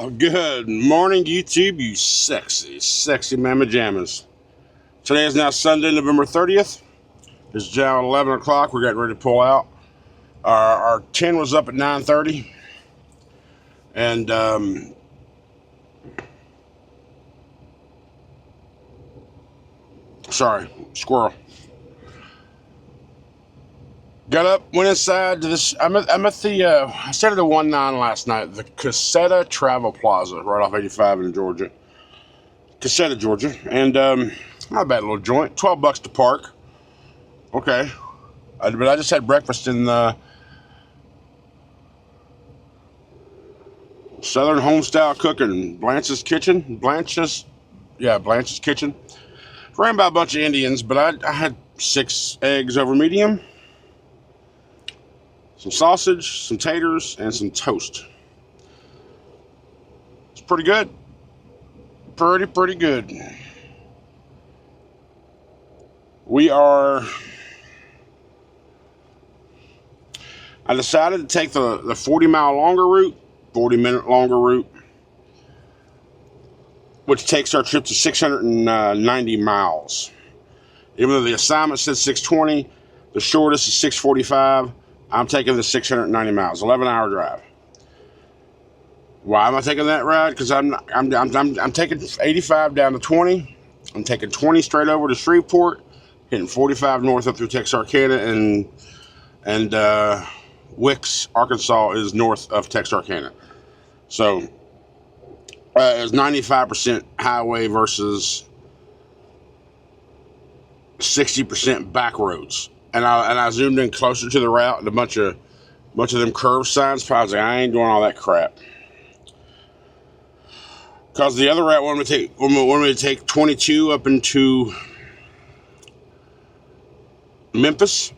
Well, good morning, YouTube, you sexy, sexy mamma jammas. Today is now Sunday, November 30th. It's now 11 o'clock. We're getting ready to pull out. Our 10 was up at 9:30. And, sorry, squirrel. Got up, went inside to this. I'm at the, I stayed at the 19 last night, the Cascadia Travel Plaza, right off 85 in Georgia. Cascadia, Georgia. And, not a bad little joint. $12 to park. Okay. But I just had breakfast in the Southern Homestyle Cooking, Blanche's Kitchen. Blanche's Kitchen. Ran by a bunch of Indians, but I had 6 eggs over medium, some sausage, some taters, and some toast. It's pretty good. Pretty good. I decided to take the 40-mile longer route, 40-minute longer route, which takes our trip to 690 miles. Even though the assignment said 620, the shortest is 645. I'm taking the 690 miles, 11-hour drive. Why am I taking that ride? Because I'm taking 85 down to 20. I'm taking 20 straight over to Shreveport, hitting 45 north up through Texarkana, and Wicks, Arkansas is north of Texarkana. So it's 95% highway versus 60% back roads. And I zoomed in closer to the route, and a bunch of them curve signs. I was like, I ain't doing all that crap. Because the other route wanted me to take 22 up into Memphis,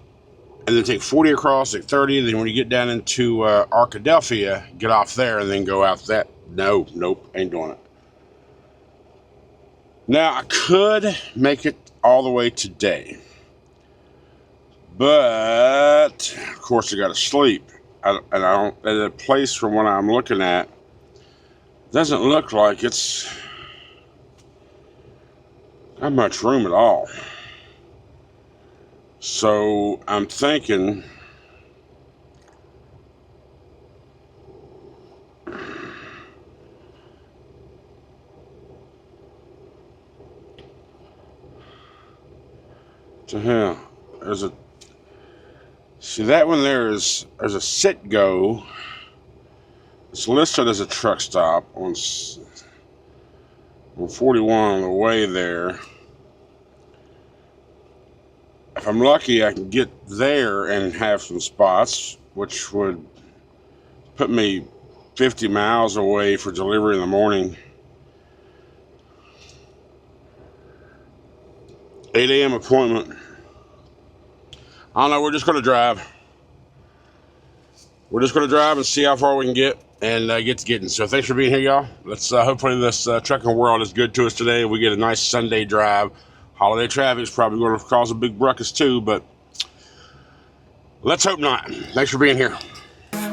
and then take 40 across at 30. Then when you get down into Arkadelphia, get off there and then go out that. Nope, ain't doing it. Now I could make it all the way today, but of course I got to sleep. And I don't. At a place from what I'm looking at, doesn't look like it's not much room at all. So I'm thinking to hell. See that one there's a sit go. It's listed as a truck stop on 41 on the way there. If I'm lucky, I can get there and have some spots, which would put me 50 miles away for delivery in the morning. 8 a.m. appointment. I don't know, we're just going to drive. We're just going to drive and see how far we can get and get to getting. So thanks for being here, y'all. Let's hopefully this trucking world is good to us today. We get a nice Sunday drive. Holiday traffic is probably going to cause a big ruckus too, but let's hope not. Thanks for being here.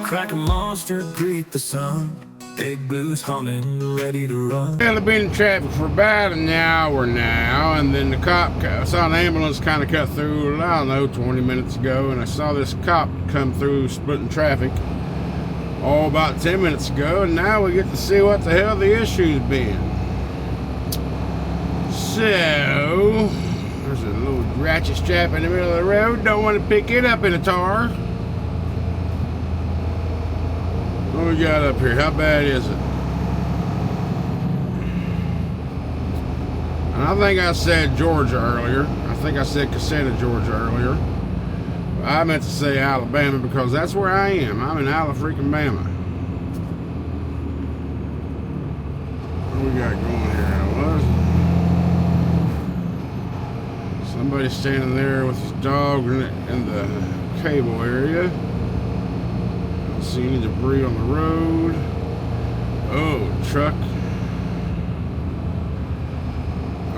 Crack a monster, greet the sun. Big blues humming, ready to run. Well, I've been in traffic for about an hour now, and then the cop, I saw an ambulance kind of cut through, I don't know, 20 minutes ago, and I saw this cop come through splitting traffic about 10 minutes ago, and now we get to see what the hell the issue's been. So, there's a little ratchet strap in the middle of the road. Don't want to pick it up in a tar. What we got up here? How bad is it? And I think I said Georgia earlier. I think I said Cascadia, Georgia earlier. I meant to say Alabama because that's where I am. I'm in Alabama. What we got going here? Somebody standing there with his dog in the cable area. Don't see any debris on the road. Oh, truck.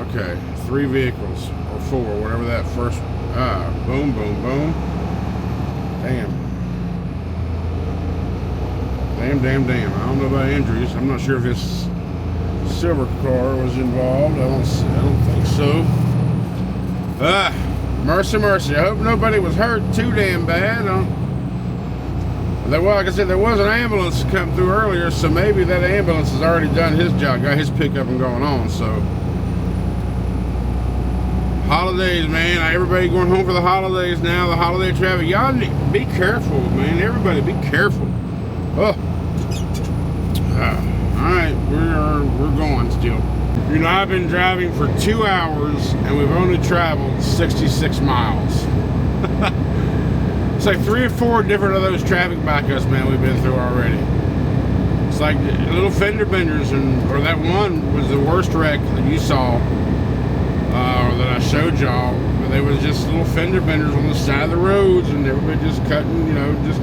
Okay, 3 vehicles or 4, whatever that first. Boom. Damn. Damn. I don't know about injuries. I'm not sure if this silver car was involved. I don't think so. Mercy. I hope nobody was hurt too damn bad. Well, like I said, there was an ambulance come through earlier, so maybe that ambulance has already done his job, got his pickup and going on. So holidays, man. Everybody going home for the holidays now. The holiday traffic. Y'all be careful, man. Everybody be careful. Oh. Alright, we're going still. You know, I've been driving for 2 hours and we've only traveled 66 miles. It's like 3 or 4 different of those traffic backups, man, we've been through already. It's like little fender benders, or that one was the worst wreck that you saw, or that I showed y'all. They was just little fender benders on the side of the roads, and everybody just cutting, you know, just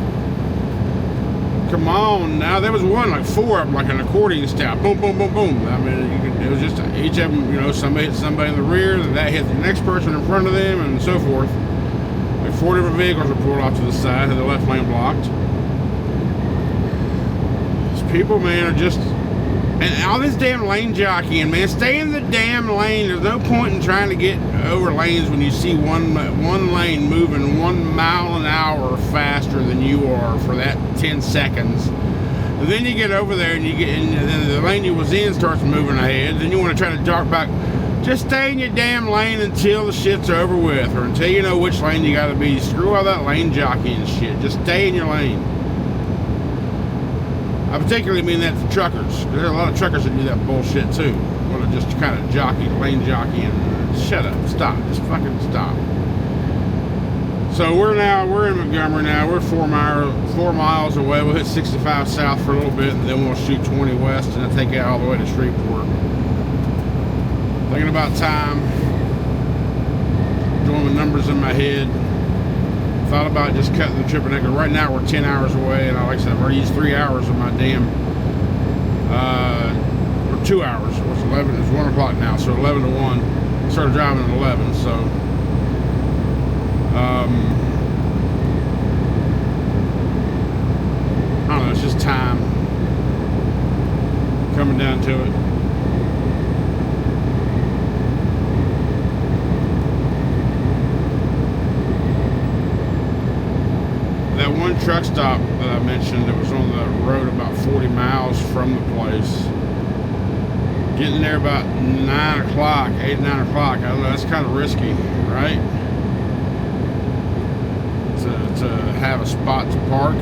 come on. Now there was one, like 4 of them, like an accordion style, boom, boom, boom, boom. I mean, it was just each of them, you know, somebody hit somebody in the rear, then that hit the next person in front of them, and so forth. Like 4 different vehicles were pulled off to the side, had the left lane blocked. These people, man, are just, and all this damn lane jockeying, man. Stay in the damn lane. There's no point in trying to get over lanes when you see one lane moving 1 mile an hour faster than you are for that 10 seconds. And then you get over there and then the lane you was in starts moving ahead. Then you want to try to jog back. Just stay in your damn lane until the shit's over with, or until you know which lane you got to be. Screw all that lane jockeying shit. Just stay in your lane. I particularly mean that for truckers. There's a lot of truckers that do that bullshit too. Want to just kind of jockey, lane jockey, and shut up, stop, just fucking stop. So we're in Montgomery now. We're 4 miles away. We'll hit 65 south for a little bit, and then we'll shoot 20 west, and then take it all the way to Shreveport. Thinking about time, doing the numbers in my head. Thought about just cutting the trip, and right now we're 10 hours away, and like I said, I've already used 3 hours of my damn, or 2 hours. It's 11. It's 1 o'clock now, so 11 to 1. Started driving at 11, so I don't know. It's just time coming down to it. That one truck stop that I mentioned that was on the road about 40 miles from the place, getting there about 9 o'clock, 8, 9 o'clock, I don't know, that's kind of risky, right? To have a spot to park.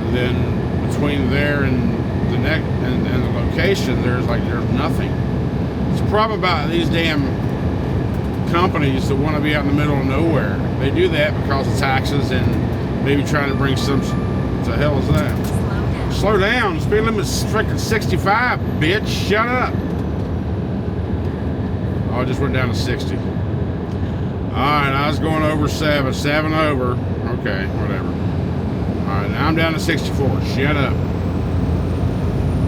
And then between there and the and the location, there's nothing. It's a problem about these damn companies that want to be out in the middle of nowhere. They do that because of taxes and maybe trying to bring some. What the hell is that? Slow down. Speed limit's freaking 65, bitch. Shut up. Oh, I just went down to 60. Alright, I was going over 7 over. Okay, whatever. Alright, now I'm down to 64. Shut up.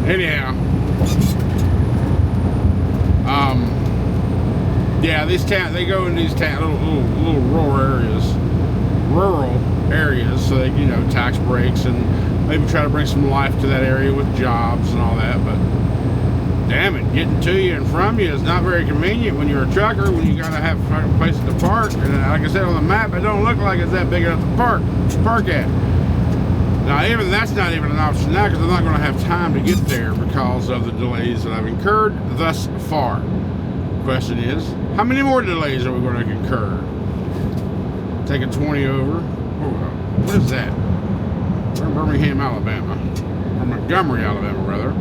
Anyhow. Yeah, these towns, they go in these little rural areas, so they, you know, tax breaks and maybe try to bring some life to that area with jobs and all that, but damn it, getting to you and from you is not very convenient when you're a trucker, when you gotta have places to park. And like I said on the map, it don't look like it's that big enough to park at. Now, even that's not even an option now, because I'm not going to have time to get there because of the delays that I've incurred thus far. Question is, how many more delays are we going to incur? Taking 20 over. What is that? We're in Birmingham, Alabama, or Montgomery, Alabama, rather.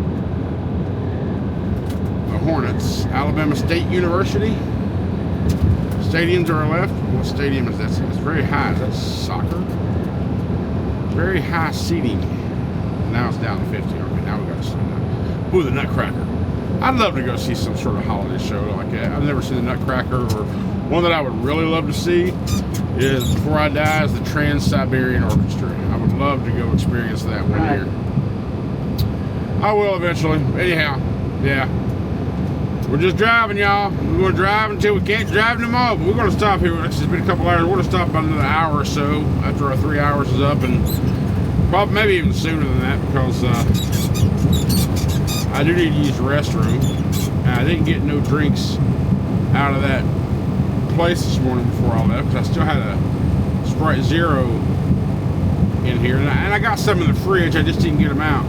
The Hornets, Alabama State University. Stadiums are left. What stadium is that? It's very high. Is that soccer? Very high seating. Now it's down to 50. Okay, now we got to slow down. Ooh, the Nutcracker. I'd love to go see some sort of holiday show like that. I've never seen the Nutcracker, or one that I would really love to see is, before I die, is the Trans-Siberian Orchestra. I would love to go experience that one year. I will eventually. Anyhow, yeah. We're just driving, y'all. We're going to drive until we can't drive no more. But we're going to stop here. It's been a couple hours. We're going to stop about another hour or so after our 3 hours is up, and Probably maybe even sooner than that, because I do need to use the restroom. I didn't get no drinks out of that place this morning before I left, because I still had a Sprite Zero in here, and I got some in the fridge. I just didn't get them out.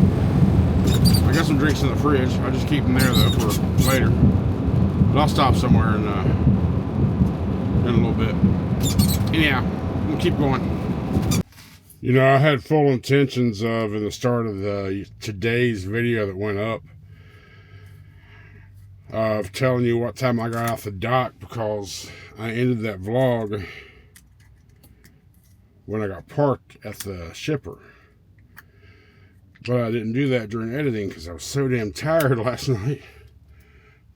I got some drinks in the fridge. I'll just keep them there though for later. But I'll stop somewhere in a little bit. Anyhow, we'll keep going. You know, I had full intentions of, in the start of today's video that went up, of telling you what time I got off the dock, because I ended that vlog when I got parked at the shipper. But I didn't do that during editing because I was so damn tired last night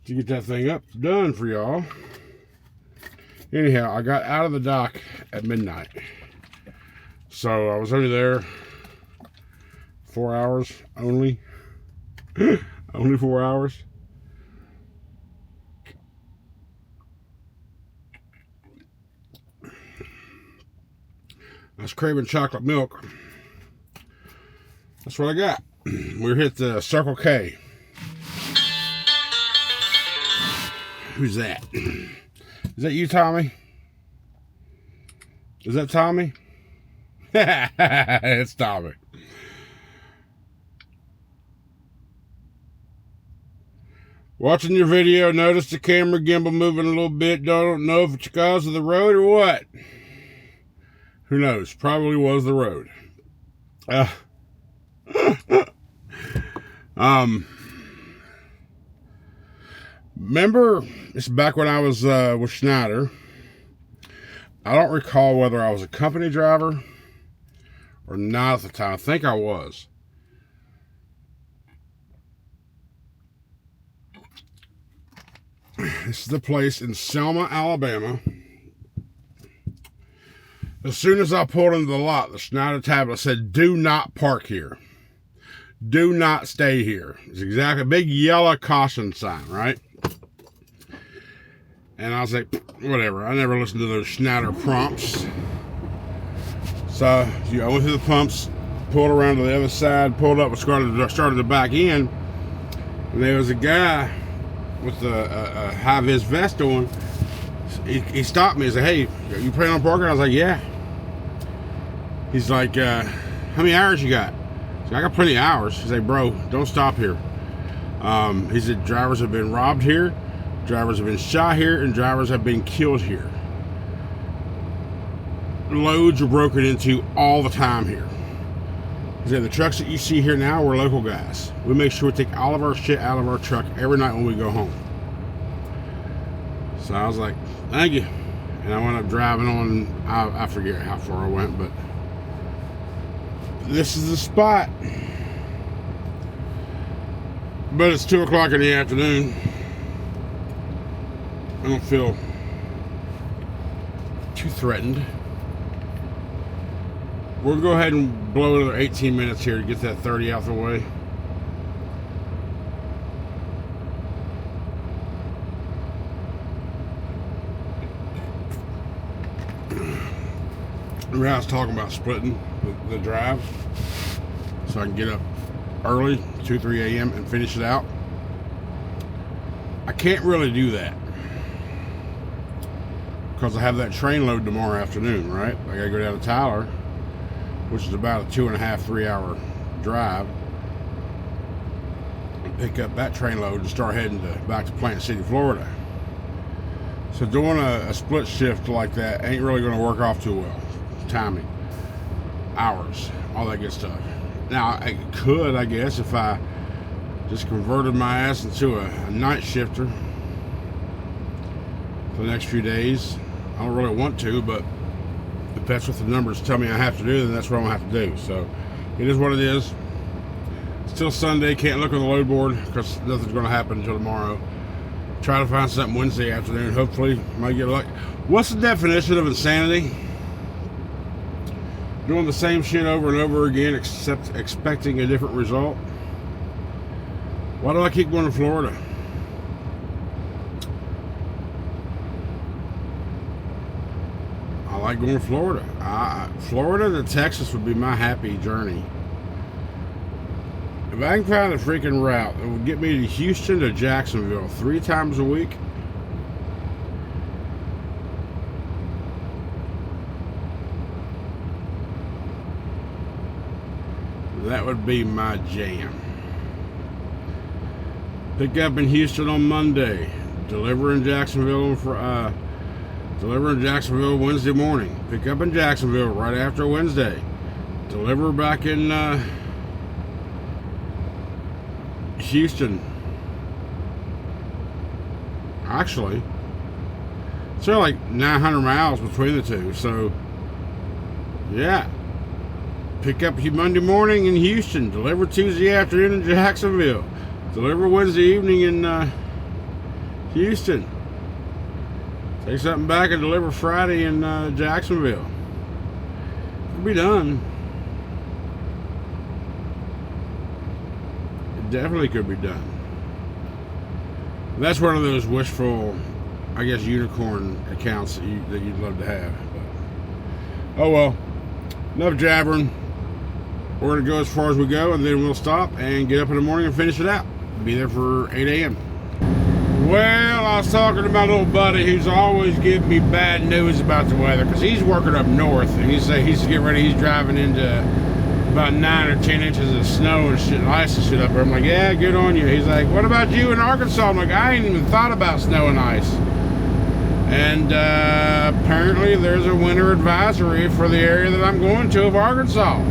to get that thing up done for y'all. Anyhow, I got out of the dock at midnight. So I was only there 4 hours only. Only 4 hours. I was craving chocolate milk. That's what I got. We hit the Circle K. Who's that? Is that you, Tommy? Is that Tommy? It's Tommy. Watching your video, noticed the camera gimbal moving a little bit. Don't know if it's because of the road or what. Who knows? Probably was the road. Remember, it's back when I was with Schneider. I don't recall whether I was a company driver or not at the time. I think I was. This is the place in Selma, Alabama. As soon as I pulled into the lot, the Schneider tablet said, "Do not park here. Do not stay here." It's exactly a big yellow caution sign, right? And I was like, whatever. I never listened to those Schneider prompts. So I went through the pumps, pulled around to the other side, pulled up, and started to back in. And there was a guy with a high-vis vest on. He stopped me and said, "Hey, you planning on parking?" I was like, "Yeah." He's like, "How many hours you got?" I said, "I got plenty of hours." He's like, "Bro, don't stop here." He said, "Drivers have been robbed here, drivers have been shot here, and drivers have been killed here. Loads are broken into all the time here." He said, "The trucks that you see here now, we're local guys. We make sure we take all of our shit out of our truck every night when we go home." So I was like, "Thank you." And I went up driving on, I forget how far I went, but this is the spot. But it's 2 o'clock in the afternoon. I don't feel too threatened. We'll go ahead and blow another 18 minutes here to get that 30 out the way. Remember how I was talking about splitting the drive so I can get up early, 2, 3 a.m. and finish it out? I can't really do that because I have that train load tomorrow afternoon, right? I gotta go down to Tyler, which is about a 2.5, 3 hour drive, and pick up that train load and start heading back to Plant City, Florida. So doing a split shift like that ain't really going to work off too well. Timing, hours, all that good stuff. Now I could, I guess, if I just converted my ass into a night shifter for the next few days. I don't really want to, but if that's what the numbers tell me I have to do, then that's what I'm going to have to do. So it is what it is. Still Sunday, can't look on the load board because nothing's going to happen until tomorrow. Try to find something Wednesday afternoon. Hopefully, might get lucky. What's the definition of insanity? Doing the same shit over and over again, except expecting a different result. Why do I keep going to Florida? I like going to Florida. Florida to Texas would be my happy journey. If I can find a freaking route that would get me to Houston to Jacksonville 3 times a week, that would be my jam. Pick up in Houston on Monday, deliver in Jacksonville Wednesday morning. Pick up in Jacksonville right after Wednesday. Deliver back in Houston. Actually, it's only like 900 miles between the two, so yeah. Pick up Monday morning in Houston, deliver Tuesday afternoon in Jacksonville, deliver Wednesday evening in Houston, take something back and deliver Friday in Jacksonville. It'll be done. It definitely could be done. That's one of those wishful, I guess, unicorn accounts that you'd love to have. But, oh well, enough jabbering. We're going to go as far as we go, and then we'll stop and get up in the morning and finish it out. Be there for 8 a.m. Well, I was talking to my little buddy who's always giving me bad news about the weather, because he's working up north, and he's getting ready. He's driving into about 9 or 10 inches of snow and shit, and ice and shit up there. I'm like, yeah, good on you. He's like, what about you in Arkansas? I'm like, I ain't even thought about snow and ice. And apparently there's a winter advisory for the area that I'm going to of Arkansas.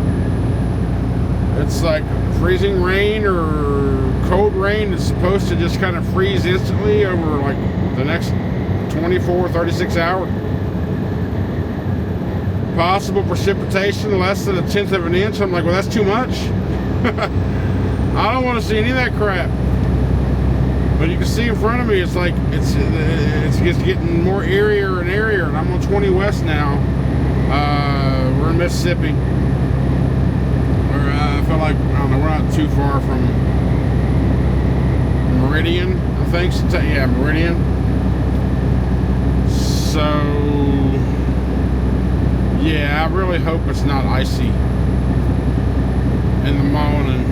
It's like freezing rain or cold rain. It's supposed to just kind of freeze instantly over like the next 24, 36 hours. Possible precipitation less than 1/10 of an inch. I'm like, well, that's too much. I don't want to see any of that crap. But you can see in front of me, it's like it's just getting more eerier and eerier. And I'm on 20 West now. We're in Mississippi. I feel like, I don't know, we're not too far from Meridian, I think. Yeah, Meridian. So, yeah, I really hope it's not icy in the morning,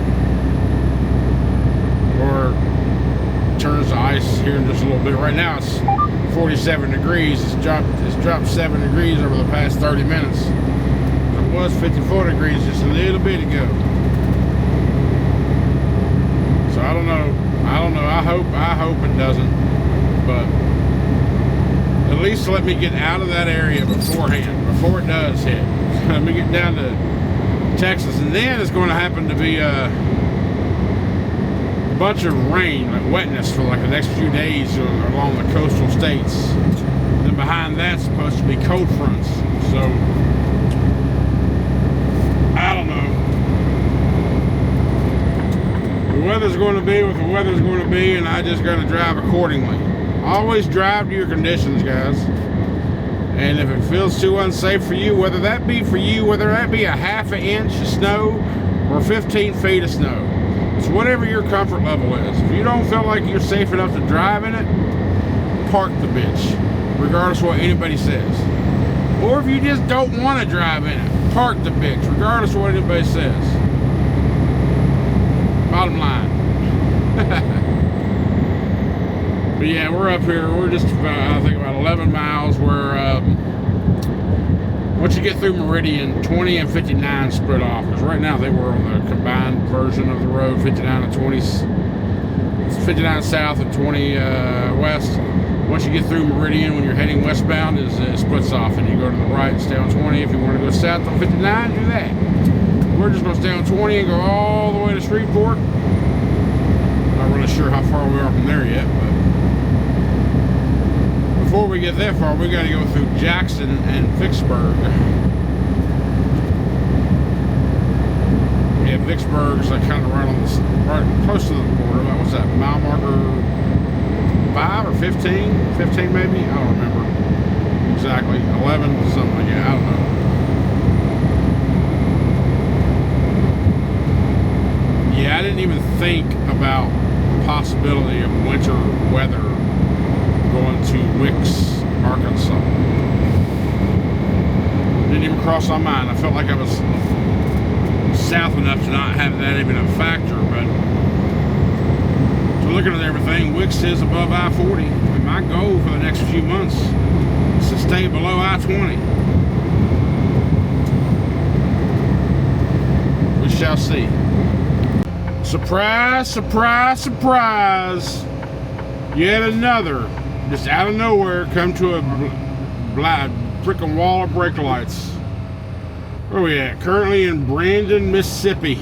or turns to ice here in just a little bit. Right now it's 47 degrees. It's dropped 7 degrees over the past 30 minutes. It was 54 degrees just a little bit ago. So I don't know. I hope it doesn't. But at least let me get out of that area beforehand, before it does hit. Let me get down to Texas, and then it's going to happen to be a bunch of rain, like wetness, for like the next few days along the coastal states. Then behind that's supposed to be cold fronts. So I don't know. The weather's going to be what the weather's going to be, and I just got to drive accordingly. Always drive to your conditions, guys. And if it feels too unsafe for you, whether that be a half an inch of snow or 15 feet of snow, it's whatever your comfort level is. If you don't feel like you're safe enough to drive in it, park the bitch, regardless of what anybody says. Or if you just don't want to drive in it, park the bitch, regardless of what anybody says. Bottom line. But yeah, we're up here. We're just I think about 11 miles. Where once you get through Meridian, 20 and 59 split off. Because right now they were on the combined version of the road, 59 and 20, 59 south and 20 west. Once you get through Meridian, when you're heading westbound, it splits off, and you go to the right and stay on 20. If you want to go south on 59, do that. We're just going to stay on 20 and go all the way to Shreveport. Not really sure how far we are from there yet, but before we get that far, we got to go through Jackson and Vicksburg. Yeah, Vicksburg's like kind of right close to the border. What's that, mile marker 5 or 15? 15 maybe? I don't remember exactly. 11, something like that. I don't know. Yeah, I didn't even think about the possibility of winter weather going to Wicks, Arkansas. Didn't even cross my mind. I felt like I was south enough to not have that even a factor. But so looking at everything, Wix is above I-40, and my goal for the next few months is to stay below I-20. We shall see. Surprise, surprise, surprise. Yet another, just out of nowhere, come to a freaking wall of brake lights. Where are we at? Currently in Brandon, Mississippi.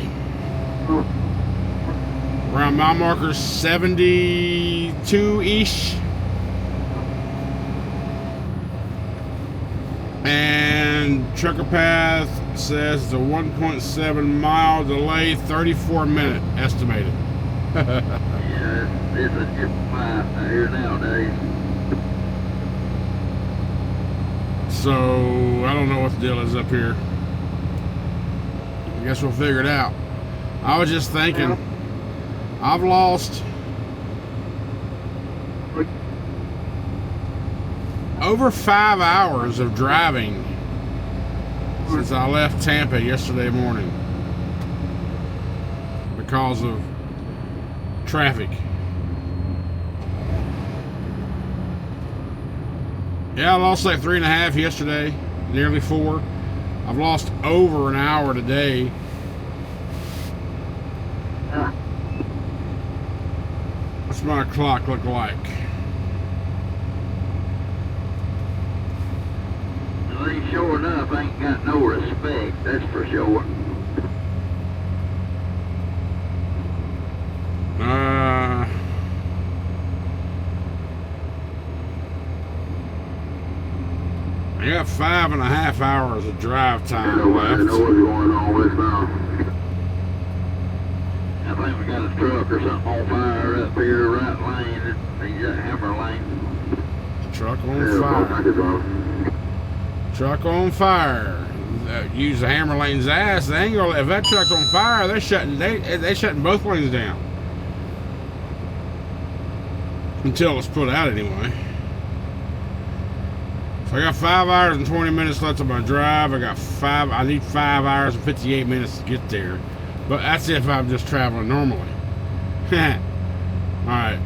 Around mile marker 72-ish. And Trucker Path says it's a 1.7 mile delay, 34-minute estimated. Yeah, it's a chip pipe here nowadays. So, I don't know what the deal is up here. I guess we'll figure it out. I was just thinking, I've lost over 5 hours of driving since I left Tampa yesterday morning because of traffic. Yeah, I lost like 3.5 yesterday, nearly 4. I've lost over an hour today. What's my clock look like? Well, they sure enough ain't got no respect, that's for sure. I got 5.5 hours of drive time Nobody left. knows what's going on with now. I think we got a truck or something on fire up here, right lane. He's got hammer lane. Truck on fire. Truck on fire. Use the hammer lane's ass. They ain't gonna. If that truck's on fire, they're shutting. They shutting both lanes down until it's put out anyway. So I got 5 hours and 20 minutes left on my drive. I need 5 hours and 58 minutes to get there. But that's if I'm just traveling normally. Alright.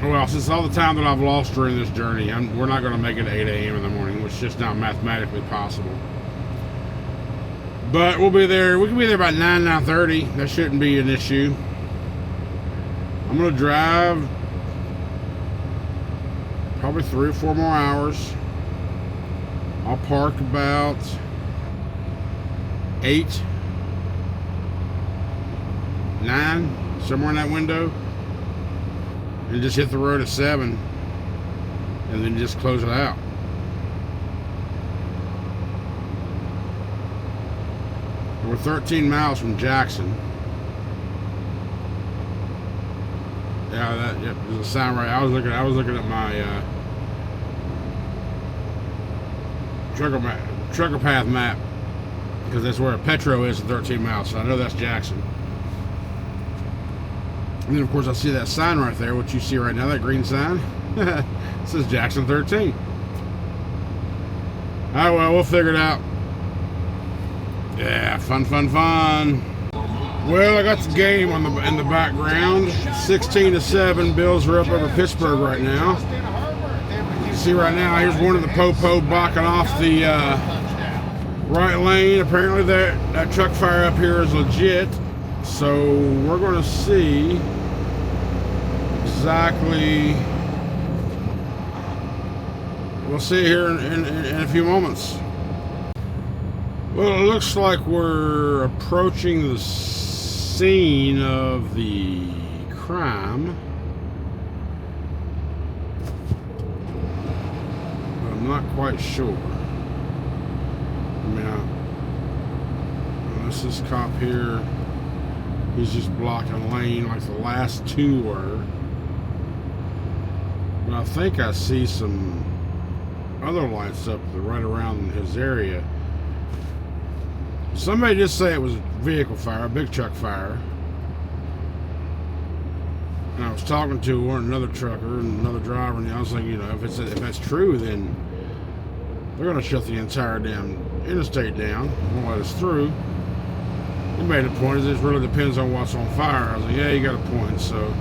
Well, since all the time that I've lost during this journey, we're not going to make it 8 a.m. in the morning, which is just not mathematically possible. But we'll be there. We can be there about 9:30. That shouldn't be an issue. I'm going to drive probably 3 or 4 more hours. I'll park about 8, 9, somewhere in that window, and just hit the road at 7, and then just close it out. We're 13 miles from Jackson. Yeah, there's a sign right. I was looking at my trucker path map, because that's where a Petro is at 13 miles, so I know that's Jackson. And then of course I see that sign right there, what you see right now, that green sign. It says Jackson 13. Alright, well, we'll figure it out. Yeah, fun. Well, I got the game in the background. 16-7, Bills are up over Pittsburgh right now. See right now, here's one of the Popo blocking off the right lane. Apparently that truck fire up here is legit. So we're going to see exactly. We'll see here in a few moments. Well, it looks like we're approaching the scene of the crime. I'm not quite sure. I mean, this cop here, he's just blocking a lane like the last two were. But I think I see some other lights up right around his area. Somebody just say it was a vehicle fire, a big truck fire. And I was talking to another trucker and another driver, and I was thinking, if that's true, then they're going to shut the entire damn interstate down. Won't let us through. You made a point. It just really depends on what's on fire. I was like, yeah, you got a point. So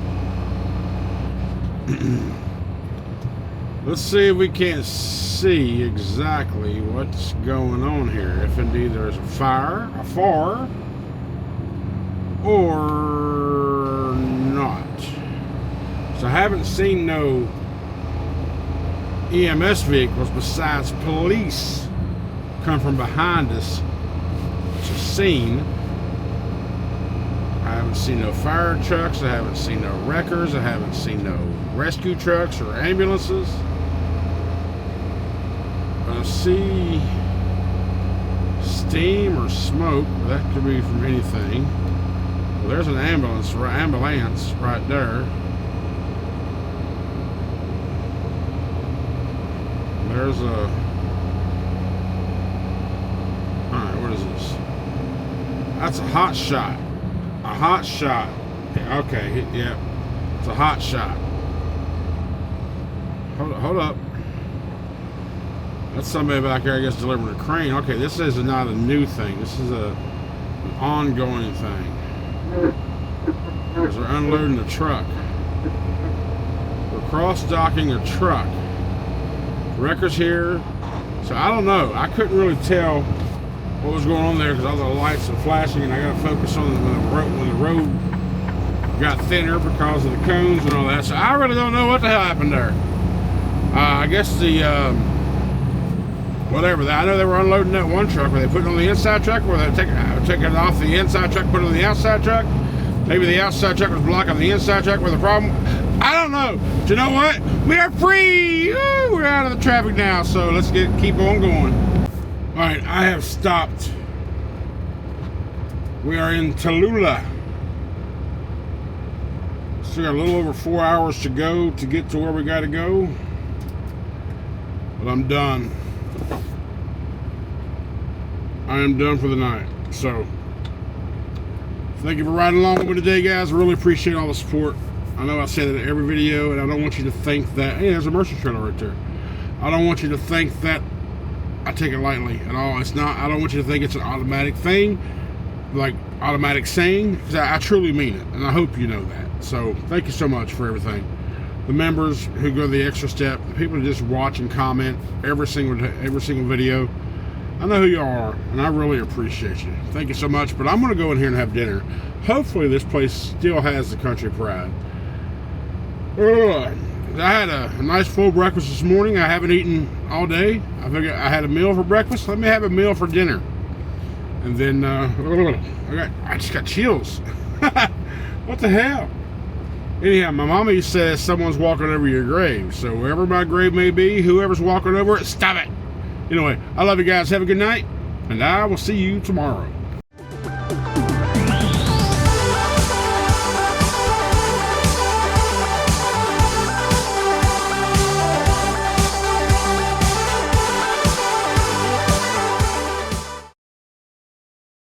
let's see if we can't see exactly what's going on here. If indeed there's a fire, afar, or not. So I haven't seen no EMS vehicles besides police come from behind us to scene. I haven't seen no fire trucks. I haven't seen no wreckers. I haven't seen no rescue trucks or ambulances. I see steam or smoke. That could be from anything. Well, there's an ambulance right there. There's a... Alright, what is this? That's a hot shot. A hot shot. Okay, yeah. It's a hot shot. Hold up. That's somebody back there, I guess, delivering a crane. Okay, this is not a new thing. This is an ongoing thing. Because they're unloading a truck. We're cross-docking a truck. Wreckers here. So I don't know. I couldn't really tell what was going on there because all the lights are flashing, and I got to focus on when the road got thinner because of the cones and all that. So I really don't know what the hell happened there. I guess the whatever. I know they were unloading that one truck. Were they putting it on the inside truck? Or were they taking it off the inside truck, put it on the outside truck? Maybe the outside truck was blocking the inside truck with a problem. I don't know. But you know what? We are free. Woo, we're out of the traffic now. So let's keep on going. All right, I have stopped. We are in Tallulah. Still got a little over 4 hours to go to get to where we got to go. But I'm done. I am done for the night. So, thank you for riding along with me today, guys. I really appreciate all the support. I know I say that in every video, and I don't want you to think that, hey, there's a Mercer trailer right there. I don't want you to think that I take it lightly at all. It's not. I don't want you to think it's an automatic thing, like automatic saying, because I truly mean it, and I hope you know that. So, thank you so much for everything. The members who go the extra step, the people who just watch and comment every single video. I know who you are, and I really appreciate you. Thank you so much, but I'm going to go in here and have dinner. Hopefully this place still has the country pride. I had a nice full breakfast this morning. I haven't eaten all day. I figured I had a meal for breakfast. Let me have a meal for dinner. And then, I just got chills. What the hell? Anyhow, my mama says someone's walking over your grave. So wherever my grave may be, whoever's walking over it, stop it. Anyway, I love you guys. Have a good night, and I will see you tomorrow.